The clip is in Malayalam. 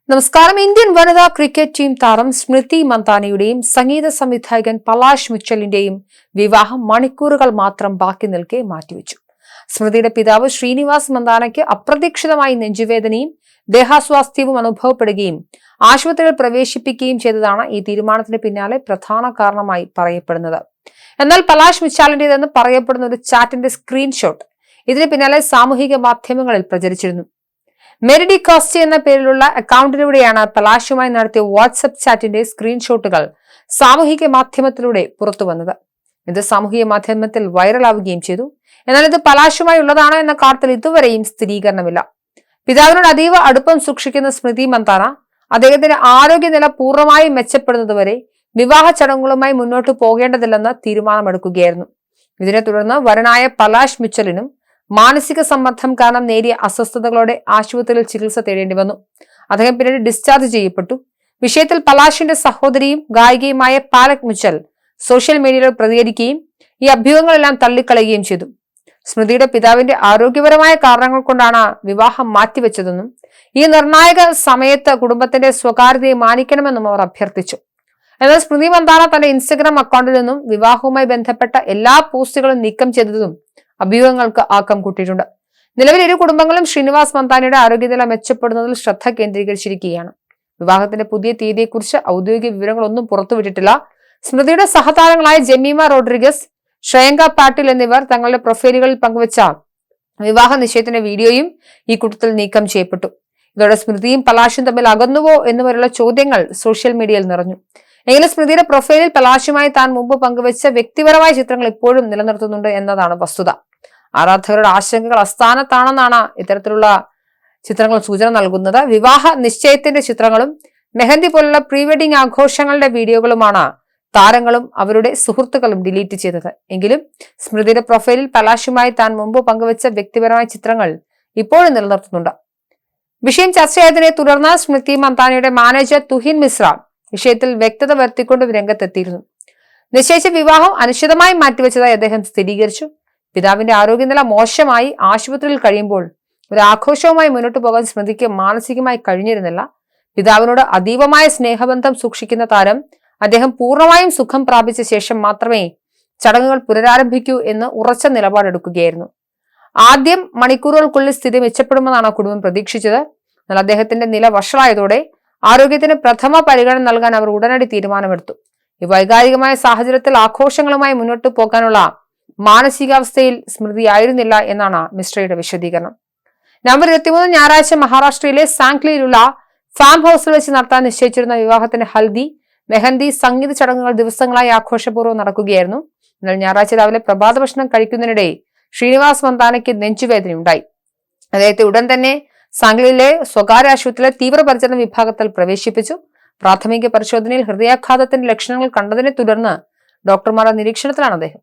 നമസ്കാരം. ഇന്ത്യൻ വനിതാ ക്രിക്കറ്റ് ടീം താരം സ്മൃതി മന്ദാനയുടെയും സംഗീത സംവിധായകൻ പലാഷ് മിച്ചലിന്റെയും വിവാഹം മണിക്കൂറുകൾ മാത്രം ബാക്കി നിൽക്കെ മാറ്റിവെച്ചു. സ്മൃതിയുടെ പിതാവ് ശ്രീനിവാസ് മന്ദാനയ്ക്ക് അപ്രതീക്ഷിതമായി നെഞ്ചുവേദനയും ദേഹാസ്വാസ്ഥ്യവും അനുഭവപ്പെടുകയും ആശുപത്രിയിൽ പ്രവേശിപ്പിക്കുകയും ചെയ്തതാണ് ഈ തീരുമാനത്തിന് പിന്നാലെ പ്രധാന കാരണമായി പറയപ്പെടുന്നത്. എന്നാൽ പലാഷ് മിച്ചാലിന്റേതെന്ന് പറയപ്പെടുന്ന ഒരു ചാറ്റിന്റെ സ്ക്രീൻഷോട്ട് ഇതിന് പിന്നാലെ സാമൂഹിക മാധ്യമങ്ങളിൽ പ്രചരിച്ചിരുന്നു. മെരിഡി കോസ്റ്റി എന്ന പേരിലുള്ള അക്കൗണ്ടിലൂടെയാണ് പലാഷുമായി നടത്തിയ വാട്സ്ആപ്പ് ചാറ്റിന്റെ സ്ക്രീൻഷോട്ടുകൾ സാമൂഹിക മാധ്യമത്തിലൂടെ പുറത്തുവന്നത്. ഇത് സാമൂഹിക മാധ്യമത്തിൽ വൈറലാവുകയും ചെയ്തു. എന്നാൽ ഇത് പലാഷുമായി ഉള്ളതാണോ എന്ന കാര്യത്തിൽ ഇതുവരെയും സ്ഥിരീകരണമില്ല. പിതാവിനോട് അതീവ അടുപ്പം സൂക്ഷിക്കുന്ന സ്മൃതി മന്ദാന അദ്ദേഹത്തിന്റെ ആരോഗ്യനില പൂർണ്ണമായും മെച്ചപ്പെടുന്നതുവരെ വിവാഹ ചടങ്ങുകളുമായി മുന്നോട്ട് പോകേണ്ടതില്ലെന്ന് തീരുമാനമെടുക്കുകയായിരുന്നു. ഇതിനെ തുടർന്ന് വരനായ പലാഷ് മിച്ചലിനും മാനസിക സമ്മർദ്ദം കാരണം നേരിയ അസ്വസ്ഥതകളോടെ ആശുപത്രിയിൽ ചികിത്സ തേടേണ്ടി വന്നു. അദ്ദേഹം പിന്നീട് ഡിസ്ചാർജ് ചെയ്യപ്പെട്ടു. വിഷയത്തിൽ പലാഷിന്റെ സഹോദരിയും ഗായികയുമായ പാലക് മിച്ചൽ സോഷ്യൽ മീഡിയയിൽ പ്രതികരിക്കുകയും ഈ അഭ്യൂഹങ്ങളെല്ലാം തള്ളിക്കളയുകയും ചെയ്തു. സ്മൃതിയുടെ പിതാവിന്റെ ആരോഗ്യപരമായ കാരണങ്ങൾ കൊണ്ടാണ് വിവാഹം മാറ്റിവെച്ചതെന്നും ഈ നിർണായക സമയത്ത് കുടുംബത്തിന്റെ സ്വകാര്യതയെ മാനിക്കണമെന്നും അവർ അഭ്യർത്ഥിച്ചു. എന്നാൽ സ്മൃതി മന്ദാന തന്റെ ഇൻസ്റ്റഗ്രാം അക്കൗണ്ടിൽ നിന്നും വിവാഹവുമായി ബന്ധപ്പെട്ട എല്ലാ പോസ്റ്റുകളും നീക്കം ചെയ്തതും അഭ്യൂഹങ്ങൾക്ക് ആക്കം കൂട്ടിയിട്ടുണ്ട്. നിലവിൽ ഇരു കുടുംബങ്ങളും ശ്രീനിവാസ് മന്ദാനയുടെ ആരോഗ്യനില മെച്ചപ്പെടുന്നതിൽ ശ്രദ്ധ കേന്ദ്രീകരിച്ചിരിക്കുകയാണ്. വിവാഹത്തിന്റെ പുതിയ തീയതിയെക്കുറിച്ച് ഔദ്യോഗിക വിവരങ്ങളൊന്നും പുറത്തുവിട്ടിട്ടില്ല. സ്മൃതിയുടെ സഹതാരങ്ങളായ ജമീമ റോഡ്രിഗസ്, ശ്രേയങ്ക പാട്ടീൽ എന്നിവർ തങ്ങളുടെ പ്രൊഫൈലുകളിൽ പങ്കുവച്ച വിവാഹ നിശ്ചയത്തിന്റെ വീഡിയോയും ഈ കൂട്ടത്തിൽ നീക്കം ചെയ്യപ്പെട്ടു. ഇതോടെ സ്മൃതിയും പലാഷും തമ്മിൽ അകന്നുവോ എന്നുവരെയുള്ള ചോദ്യങ്ങൾ സോഷ്യൽ മീഡിയയിൽ നിറഞ്ഞു. എങ്കിലും സ്മൃതിയുടെ പ്രൊഫൈലിൽ പലാഷുമായി താൻ മുമ്പ് പങ്കുവച്ച വ്യക്തിപരമായ ചിത്രങ്ങൾ ഇപ്പോഴും നിലനിർത്തുന്നുണ്ട് എന്നതാണ് വസ്തുത. ആരാധകരുടെ ആശങ്കകൾ അസ്ഥാനത്താണെന്നാണ് ഇത്തരത്തിലുള്ള ചിത്രങ്ങൾ സൂചന നൽകുന്നത്. വിവാഹ നിശ്ചയത്തിന്റെ ചിത്രങ്ങളും മെഹന്തി പോലുള്ള പ്രീ വെഡിംഗ് ആഘോഷങ്ങളുടെ വീഡിയോകളുമാണ് താരങ്ങളും അവരുടെ സുഹൃത്തുക്കളും ഡിലീറ്റ് ചെയ്തത്. എങ്കിലും സ്മൃതിയുടെ പ്രൊഫൈലിൽ പലാഷുമായി താൻ മുമ്പ് പങ്കുവച്ച വ്യക്തിപരമായ ചിത്രങ്ങൾ ഇപ്പോഴും നിലനിർത്തുന്നുണ്ട്. വിഷയം ചർച്ചയായതിനെ തുടർന്ന് സ്മൃതി മന്ദാനയുടെ മാനേജർ തുഹിൻ മിശ്ര വിഷയത്തിൽ വ്യക്തത വരുത്തിക്കൊണ്ട് രംഗത്തെത്തിയിരുന്നു. നിശ്ചയിച്ച വിവാഹം അനിശ്ചിതമായി മാറ്റിവെച്ചതായി അദ്ദേഹം സ്ഥിരീകരിച്ചു. പിതാവിന്റെ ആരോഗ്യനില മോശമായി ആശുപത്രിയിൽ കഴിയുമ്പോൾ ഒരു ആഘോഷവുമായി മുന്നോട്ട് പോകാൻ സ്മൃതിക്ക് മാനസികമായി കഴിഞ്ഞിരുന്നില്ല. പിതാവിനോട് അതീവമായ സ്നേഹബന്ധം സൂക്ഷിക്കുന്ന താരം അദ്ദേഹം പൂർണ്ണമായും സുഖം പ്രാപിച്ച ശേഷം മാത്രമേ ചടങ്ങുകൾ പുനരാരംഭിക്കൂ എന്ന് ഉറച്ച നിലപാടെടുക്കുകയായിരുന്നു. ആദ്യം മണിക്കൂറുകൾക്കുള്ളിൽ സ്ഥിതി മെച്ചപ്പെടുമെന്നാണ് കുടുംബം പ്രതീക്ഷിച്ചത്. എന്നാൽ അദ്ദേഹത്തിന്റെ നില വഷളായതോടെ ആരോഗ്യത്തിന് പ്രഥമ പരിഗണന നൽകാൻ അവർ ഉടനടി തീരുമാനമെടുത്തു. ഈ വൈകാരികമായ സാഹചര്യത്തിൽ ആഘോഷങ്ങളുമായി മുന്നോട്ട് പോകാനുള്ള മാനസികാവസ്ഥയിൽ സ്മൃതി ആയിരുന്നില്ല എന്നാണ് മിശ്രയുടെ വിശദീകരണം. നവംബർ 23 ഞായറാഴ്ച മഹാരാഷ്ട്രയിലെ സാംഗ്ലിയിലുള്ള ഫാം ഹൌസിൽ വെച്ച് നടത്താൻ നിശ്ചയിച്ചിരുന്ന വിവാഹത്തിന്റെ ഹൽദി, മെഹന്തി, സംഗീത ചടങ്ങുകൾ ദിവസങ്ങളായി ആഘോഷപൂർവ്വം നടക്കുകയായിരുന്നു. എന്നാൽ ഞായറാഴ്ച രാവിലെ പ്രഭാത ഭക്ഷണം കഴിക്കുന്നതിനിടെ ശ്രീനിവാസ് മന്ദാനയ്ക്ക് നെഞ്ചുവേദനയുണ്ടായി. അദ്ദേഹത്തെ ഉടൻ തന്നെ സാംഗ്ലിയിലെ സ്വകാര്യ ആശുപത്രിയിലെ തീവ്രപരിചരണ വിഭാഗത്തിൽ പ്രവേശിപ്പിച്ചു. പ്രാഥമിക പരിശോധനയിൽ ഹൃദയാഘാതത്തിന്റെ ലക്ഷണങ്ങൾ കണ്ടതിനെ തുടർന്ന് ഡോക്ടർമാരുടെ നിരീക്ഷണത്തിലാണ് അദ്ദേഹം.